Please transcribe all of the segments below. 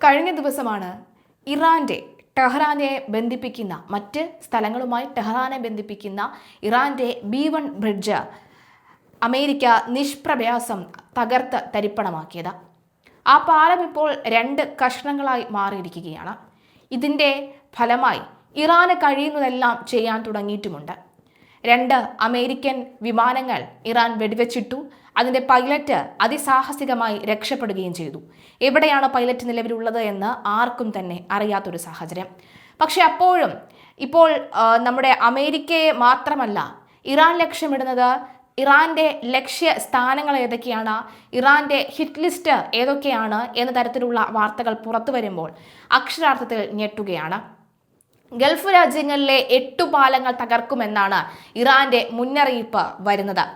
കഴിഞ്ഞ ദിവസമാണ് ഇറാന്റെ ടെഹ്റാനെ ബന്ധിപ്പിക്കുന്ന മറ്റ് സ്ഥലങ്ങളുമായി ടെഹ്റാനെ ബന്ധിപ്പിക്കുന്ന ഇറാന്റെ B1 ബ്രിഡ്ജ് അമേരിക്ക നിഷ്പ്രയാസം തകർത്ത് തരിപ്പണമാക്കിയത്. ആ പാലം ഇപ്പോൾ 2 കഷ്ണങ്ങളായി മാറിയിരിക്കുകയാണ്. ഇതിൻ്റെ ഫലമായി ഇറാന് കഴിയുന്നതെല്ലാം ചെയ്യാൻ തുടങ്ങിയിട്ടുമുണ്ട്. 2 അമേരിക്കൻ വിമാനങ്ങൾ ഇറാൻ വെടിവെച്ചിട്ടു. അതിൻ്റെ പൈലറ്റ് അതിസാഹസികമായി രക്ഷപ്പെടുകയും ചെയ്തു. എവിടെയാണ് പൈലറ്റ് നിലവിലുള്ളത് എന്ന് ആർക്കും തന്നെ അറിയാത്തൊരു സാഹചര്യം. പക്ഷെ അപ്പോഴും ഇപ്പോൾ നമ്മുടെ അമേരിക്കയെ മാത്രമല്ല ഇറാൻ ലക്ഷ്യമിടുന്നത്. ഇറാന്റെ ലക്ഷ്യ സ്ഥാനങ്ങൾ ഏതൊക്കെയാണ്, ഇറാന്റെ ഹിറ്റ് ലിസ്റ്റ് ഏതൊക്കെയാണ് എന്ന തരത്തിലുള്ള വാർത്തകൾ പുറത്തു വരുമ്പോൾ അക്ഷരാർത്ഥത്തിൽ ഞെട്ടുകയാണ്. ഗൾഫ് രാജ്യങ്ങളിലെ 8 പാലങ്ങൾ തകർക്കുമെന്നാണ് ഇറാന്റെ മുന്നറിയിപ്പ് വരുന്നത്.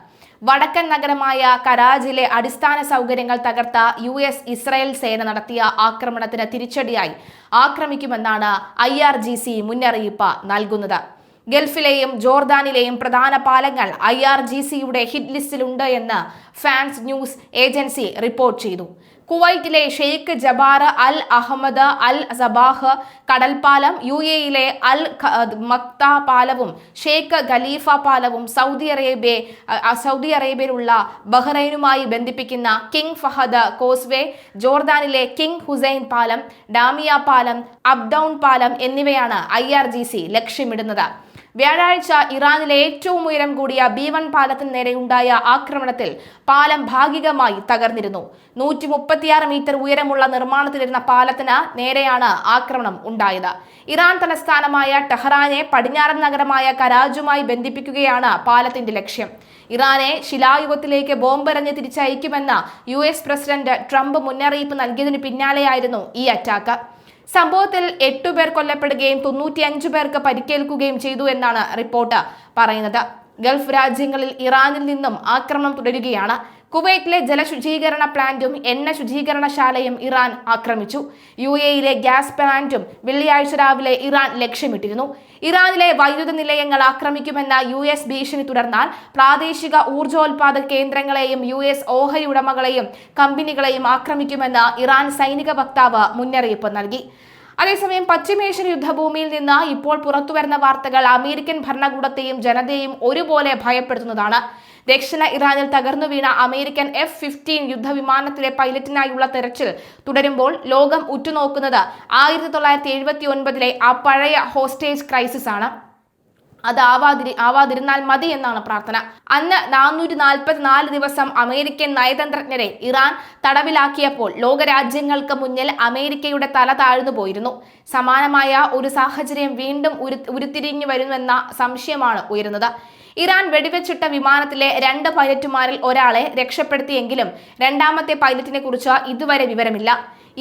വടക്കൻ നഗരമായ കരാജിലെ അടിസ്ഥാന സൗകര്യങ്ങൾ തകർത്ത US ഇസ്രായേൽ സേന നടത്തിയ ആക്രമണത്തിന് തിരിച്ചടിയായി ആക്രമിക്കുമെന്നാണ് IRGC മുന്നറിയിപ്പ് നൽകുന്നത്. ഗൾഫിലെയും ജോർദാനിലെയും പ്രധാന പാലങ്ങൾ IRGCയുടെ ഹിറ്റ് ലിസ്റ്റിലുണ്ട് എന്ന് ഫ്രാൻസ് ന്യൂസ് ഏജൻസി റിപ്പോർട്ട് ചെയ്തു. കുവൈറ്റിലെ Sheikh Jaber Al Ahmad Al Sabah കടൽപ്പാലം, UAEയിലെ അൽ മക്ത പാലവും ഷെയ്ഖ് ഖലീഫ പാലവും, സൗദി അറേബ്യയിലുള്ള ബഹ്റൈനുമായി ബന്ധിപ്പിക്കുന്ന കിങ് ഫഹദ് കോസ്വേ, ജോർദാനിലെ കിങ് ഹുസൈൻ പാലം, ഡാമിയ പാലം, അബ്ഡൌൺ പാലം എന്നിവയാണ് IRGC ലക്ഷ്യമിടുന്നത്. വ്യാഴാഴ്ച ഇറാനിലെ ഏറ്റവും ഉയരം കൂടിയ B1 പാലത്തിന് നേരെയുണ്ടായ ആക്രമണത്തിൽ പാലം ഭാഗികമായി തകർന്നിരുന്നു. 136 മീറ്റർ ഉയരമുള്ള നിർമ്മാണത്തിലിരുന്ന പാലത്തിന് നേരെയാണ് ആക്രമണം ഉണ്ടായത്. ഇറാൻ തലസ്ഥാനമായ ടെഹ്റാനെ പടിഞ്ഞാറൻ നഗരമായ കരാജുമായി ബന്ധിപ്പിക്കുകയാണ് പാലത്തിന്റെ ലക്ഷ്യം. ഇറാനെ ശിലായുഗത്തിലേക്ക് ബോംബെറിഞ്ഞ് തിരിച്ചയക്കുമെന്ന് US പ്രസിഡന്റ് ട്രംപ് മുന്നറിയിപ്പ് നൽകിയതിനു പിന്നാലെയായിരുന്നു ഈ അറ്റാക്ക്. സംഭവത്തിൽ 8 പേർ കൊല്ലപ്പെടുകയും 95 പേർക്ക് പരിക്കേൽക്കുകയും ചെയ്തു എന്നാണ് റിപ്പോർട്ട് പറയുന്നത്. ഗൾഫ് രാജ്യങ്ങളിൽ ഇറാനിൽ നിന്നും ആക്രമണം തുടരുകയാണ്. കുവൈറ്റിലെ ജലശുചീകരണ പ്ലാന്റും എണ്ണ ശുചീകരണശാലയും ഇറാൻ ആക്രമിച്ചു. UAEയിലെ ഗ്യാസ് പ്ലാന്റും വെള്ളിയാഴ്ച രാവിലെ ഇറാൻ ലക്ഷ്യമിട്ടിരുന്നു. ഇറാനിലെ വൈദ്യുത നിലയങ്ങൾ ആക്രമിക്കുമെന്ന US ഭീഷണി തുടർന്നാൽ പ്രാദേശിക ഊർജോൽപാദക കേന്ദ്രങ്ങളെയും US ഓഹരി ഉടമകളെയും കമ്പനികളെയും ആക്രമിക്കുമെന്ന് ഇറാൻ സൈനിക വക്താവ് മുന്നറിയിപ്പ് നൽകി. അതേസമയം പശ്ചിമേഷ്യൻ യുദ്ധഭൂമിയിൽ നിന്ന് ഇപ്പോൾ പുറത്തുവരുന്ന വാർത്തകൾ അമേരിക്കൻ ഭരണകൂടത്തെയും ജനതയെയും ഒരുപോലെ ഭയപ്പെടുത്തുന്നതാണ്. ദക്ഷിണ ഇറാനിൽ തകർന്നു വീണ അമേരിക്കൻ F-15 യുദ്ധവിമാനത്തിലെ പൈലറ്റിനായുള്ള തെരച്ചിൽ തുടരുമ്പോൾ ലോകം ഉറ്റുനോക്കുന്നത് 1979 ആ പഴയ ഹോസ്റ്റേജ് ക്രൈസിസ് ആണ്. അത് ആവാതിരുന്നാൽ മതി എന്നാണ് പ്രാർത്ഥന. അന്ന് 444 ദിവസം അമേരിക്കൻ നയതന്ത്രജ്ഞരെ ഇറാൻ തടവിലാക്കിയപ്പോൾ ലോകരാജ്യങ്ങൾക്ക് മുന്നിൽ അമേരിക്കയുടെ തല താഴ്ന്നു പോയിരുന്നു. സമാനമായ ഒരു സാഹചര്യം വീണ്ടും ഉരുത്തിരിഞ്ഞു വരുമെന്ന സംശയമാണ് ഉയരുന്നത്. ഇറാൻ വെടിവെച്ചിട്ട വിമാനത്തിലെ 2 പൈലറ്റുമാരിൽ ഒരാളെ രക്ഷപ്പെടുത്തിയെങ്കിലും രണ്ടാമത്തെ പൈലറ്റിനെ കുറിച്ച് ഇതുവരെ വിവരമില്ല.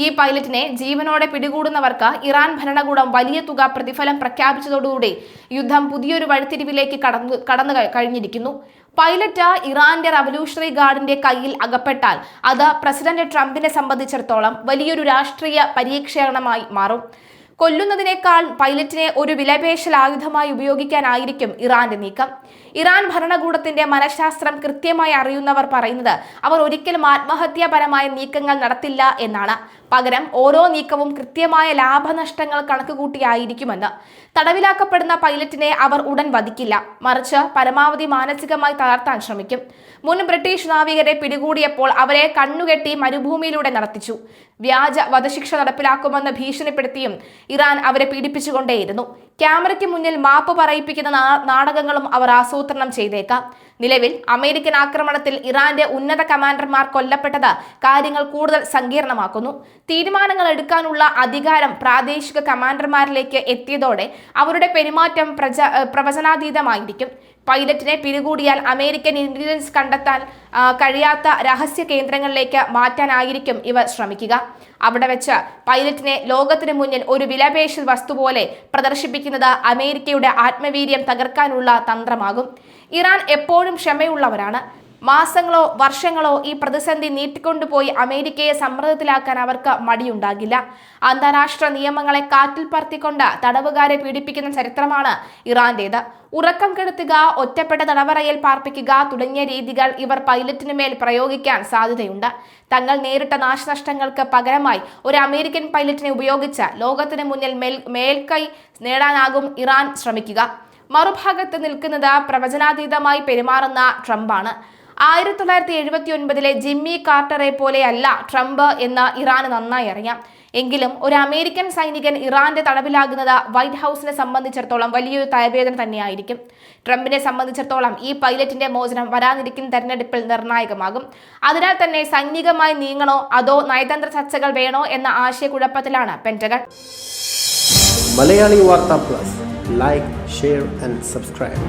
ഈ പൈലറ്റിനെ ജീവനോടെ പിടികൂടുന്നവർക്ക് ഇറാൻ ഭരണകൂടം വലിയ തുക പ്രതിഫലം പ്രഖ്യാപിച്ചതോടുകൂടി യുദ്ധം പുതിയൊരു വഴിത്തിരിവിലേക്ക് കടന്നു കഴിഞ്ഞിരിക്കുന്നു. പൈലറ്റ് ഇറാന്റെ റവല്യൂഷണറി ഗാർഡിന്റെ കയ്യിൽ അകപ്പെട്ടാൽ അത് പ്രസിഡന്റ് ട്രംപിനെ സംബന്ധിച്ചിടത്തോളം വലിയൊരു രാഷ്ട്രീയ പരീക്ഷണമായി മാറും. കൊല്ലുന്നതിനേക്കാൾ പൈലറ്റിനെ ഒരു വിലപേശൽ ആയുധമായി ഉപയോഗിക്കാനായിരിക്കും ഇറാന്റെ നീക്കം. ഇറാൻ ഭരണകൂടത്തിന്റെ മനഃശാസ്ത്രം കൃത്യമായി അറിയുന്നവർ പറയുന്നത് അവർ ഒരിക്കലും ആത്മഹത്യാപരമായ നീക്കങ്ങൾ നടത്തില്ല എന്നാണ്. പകരം ഓരോ നീക്കവും കൃത്യമായ ലാഭനഷ്ടങ്ങൾ കണക്കുകൂട്ടിയായിരിക്കുമെന്ന്. തടവിലാക്കപ്പെടുന്ന പൈലറ്റിനെ അവർ ഉടൻ വധിക്കില്ല, മറിച്ച് പരമാവധി മാനസികമായി തളർത്താൻ ശ്രമിക്കും. മുൻ ബ്രിട്ടീഷ് നാവികരെ പിടികൂടിയപ്പോൾ അവരെ കണ്ണുകെട്ടി മരുഭൂമിയിലൂടെ നടത്തിച്ചു. വ്യാജ വധശിക്ഷ നടപ്പിലാക്കുമെന്ന് ഭീഷണിപ്പെടുത്തിയും ഇറാൻ അവരെ പീഡിപ്പിച്ചുകൊണ്ടേയിരുന്നു. ക്യാമറയ്ക്ക് മുന്നിൽ മാപ്പ് പറയിപ്പിക്കുന്ന നാടകങ്ങളും അവർ ആസൂത്രണം ചെയ്തേക്കാം. നിലവിൽ അമേരിക്കൻ ആക്രമണത്തിൽ ഇറാന്റെ ഉന്നത കമാൻഡർമാർ കൊല്ലപ്പെട്ടത് കാര്യങ്ങൾ കൂടുതൽ സങ്കീർണമാക്കുന്നു. തീരുമാനങ്ങൾ എടുക്കാനുള്ള അധികാരം പ്രാദേശിക കമാൻഡർമാരിലേക്ക് എത്തിയതോടെ അവരുടെ പെരുമാറ്റം പ്രവചനാതീതമായിരിക്കും. പൈലറ്റിനെ പിടികൂടിയാൽ അമേരിക്കൻ ഇന്റലിജൻസ് കണ്ടെത്താൻ കഴിയാത്ത രഹസ്യ കേന്ദ്രങ്ങളിലേക്ക് മാറ്റാനായിരിക്കും ഇവർ ശ്രമിക്കുക. അവിടെ വെച്ച് പൈലറ്റിനെ ലോകത്തിന് മുന്നിൽ ഒരു വിലപേശൽ വസ്തു പോലെ പ്രദർശിപ്പിക്കുന്നത് അമേരിക്കയുടെ ആത്മവീര്യം തകർക്കാനുള്ള തന്ത്രമാകും. ഇറാൻ എപ്പോഴും ക്ഷമയുള്ളവരാണ്. മാസങ്ങളോ വർഷങ്ങളോ ഈ പ്രതിസന്ധി നീട്ടിക്കൊണ്ടുപോയി അമേരിക്കയെ സമ്മർദ്ദത്തിലാക്കാൻ അവർക്ക് മടിയുണ്ടാകില്ല. അന്താരാഷ്ട്ര നിയമങ്ങളെ കാറ്റിൽ പറത്തിക്കൊണ്ട് തടവുകാരെ പീഡിപ്പിക്കുന്ന ചരിത്രമാണ് ഇറാന്റേത്. ഉറക്കം കെടുത്തുക, ഒറ്റപ്പെട്ട തടവറയിൽ പാർപ്പിക്കുക തുടങ്ങിയ രീതികൾ ഇവർ പൈലറ്റിന് മേൽ പ്രയോഗിക്കാൻ സാധ്യതയുണ്ട്. തങ്ങൾ നേരിട്ട നാശനഷ്ടങ്ങൾക്ക് പകരമായി ഒരു അമേരിക്കൻ പൈലറ്റിനെ ഉപയോഗിച്ച് ലോകത്തിന് മുന്നിൽ മേൽക്കൈ നേടാനാകും ഇറാൻ ശ്രമിക്കുക. മറുഭാഗത്ത് നിൽക്കുന്നത് പ്രവചനാതീതമായി പെരുമാറുന്ന ട്രംപാണ്. 1979 ജിമ്മി കാർട്ടറെ പോലെയല്ല ട്രംപ് എന്ന് ഇറാന് നന്നായി അറിയാം. എങ്കിലും ഒരു അമേരിക്കൻ സൈനികൻ ഇറാന്റെ തടവിലാകുന്നത് വൈറ്റ് ഹൗസിനെ സംബന്ധിച്ചിടത്തോളം വലിയൊരു തലവേദന തന്നെയായിരിക്കും. ട്രംപിനെ സംബന്ധിച്ചിടത്തോളം ഈ പൈലറ്റിന്റെ മോചനം വരാനിരിക്കുന്ന തെരഞ്ഞെടുപ്പിൽ നിർണായകമാകും. അതിനാൽ തന്നെ സൈനികമായി നീങ്ങണോ അതോ നയതന്ത്ര ചർച്ചകൾ വേണോ എന്ന ആശയക്കുഴപ്പത്തിലാണ് പെന്റഗൺ. മലയാളി വാർത്ത plus, like, share and subscribe.